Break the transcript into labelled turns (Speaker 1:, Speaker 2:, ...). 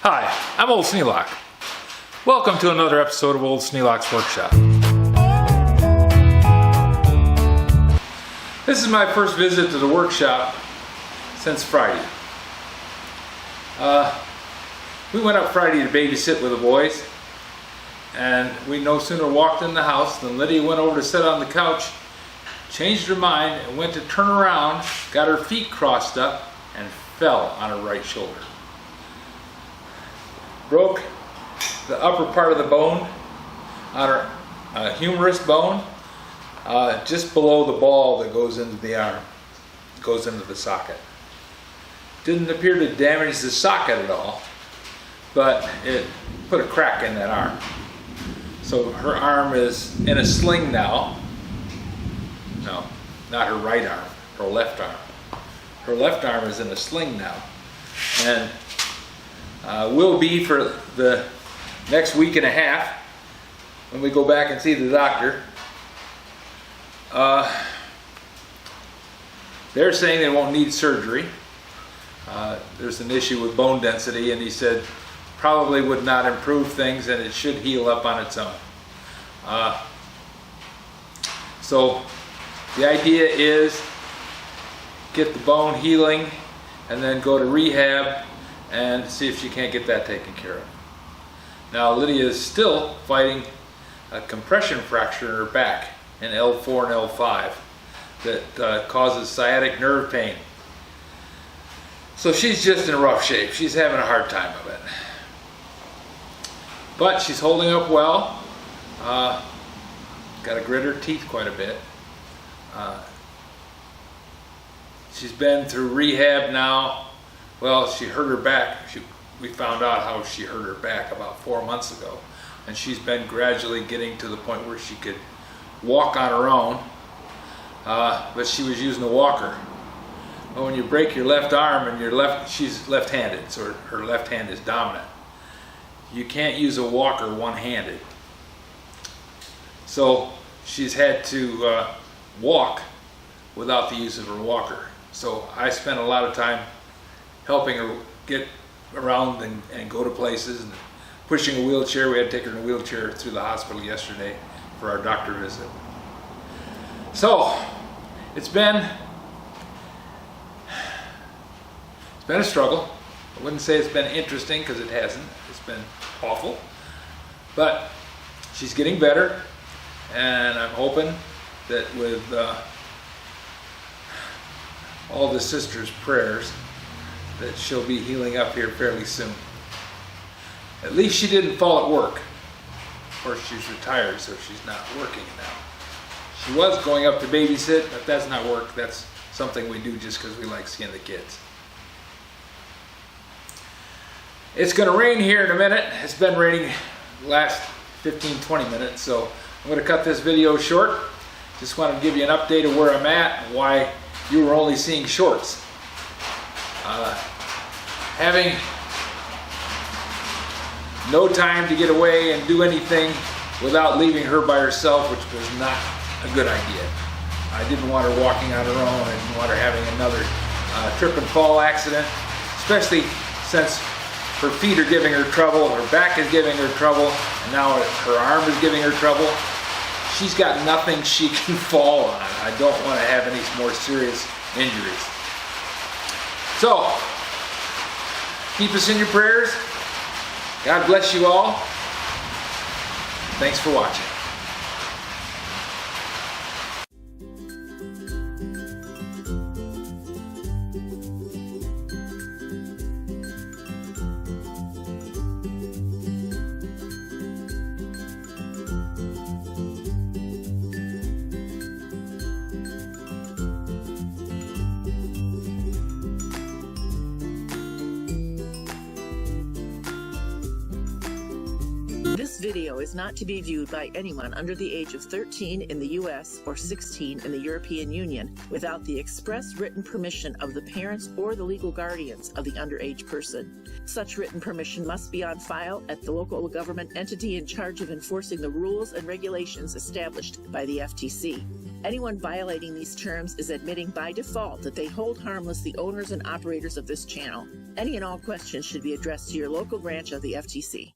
Speaker 1: Hi, I'm Old Sneelock. Welcome to another episode of Old Sneelock's Workshop. This is my first visit to the workshop since Friday. We went up Friday to babysit with the boys, and we no sooner walked in the house than Lydia went over to sit on the couch, changed her mind, and went to turn around, got her feet crossed up, and fell on her right shoulder. Broke the upper part of the bone on her humerus bone, just below the ball that goes into the arm, goes into the socket. Didn't appear to damage the socket at all, but it put a crack in that arm. So her arm is in a sling now. No, not her right arm, her left arm. Her left arm is in a sling now, and will be for the next week and a half when we go back and see the doctor. They're saying they won't need surgery. There's an issue with bone density, and he said probably would not improve things, and it should heal up on its own. So the idea is get the bone healing and then go to rehab and see if she can't get that taken care of. Now Lydia is still fighting a compression fracture in her back in L4 and L5 that causes sciatic nerve pain. So she's just in rough shape. She's having a hard time of it. But she's holding up well. Got to grit her teeth quite a bit. She's been through rehab now. Well, she hurt her back. We found out how she hurt her back about 4 months ago. And she's been gradually getting to the point where she could walk on her own. But she was using a walker. Well, when you break your left arm and she's left-handed, so her left hand is dominant. You can't use a walker one-handed. So she's had to walk without the use of her walker. So I spent a lot of time helping her get around and go to places and pushing a wheelchair. We had to take her in a wheelchair through the hospital yesterday for our doctor visit. So it's been a struggle. I wouldn't say it's been interesting because it hasn't. It's been awful. But she's getting better, and I'm hoping that with all the sisters' prayers that she'll be healing up here fairly soon. At least she didn't fall at work. Of course, she's retired, so she's not working now. She was going up to babysit, but that's not work. That's something we do just because we like seeing the kids. It's going to rain here in a minute. It's been raining the last 15-20 minutes, so I'm going to cut this video short. Just wanted to give you an update of where I'm at and why you were only seeing shorts. Having no time to get away and do anything without leaving her by herself, which was not a good idea. I didn't want her walking on her own. I didn't want her having another trip and fall accident, especially since her feet are giving her trouble, her back is giving her trouble, and now her arm is giving her trouble. She's got nothing she can fall on. I don't want to have any more serious injuries. So, keep us in your prayers. God bless you all. Thanks for watching.
Speaker 2: This video is not to be viewed by anyone under the age of 13 in the U.S. or 16 in the European Union without the express written permission of the parents or the legal guardians of the underage person. Such written permission must be on file at the local government entity in charge of enforcing the rules and regulations established by the FTC. Anyone violating these terms is admitting by default that they hold harmless the owners and operators of this channel. Any and all questions should be addressed to your local branch of the FTC.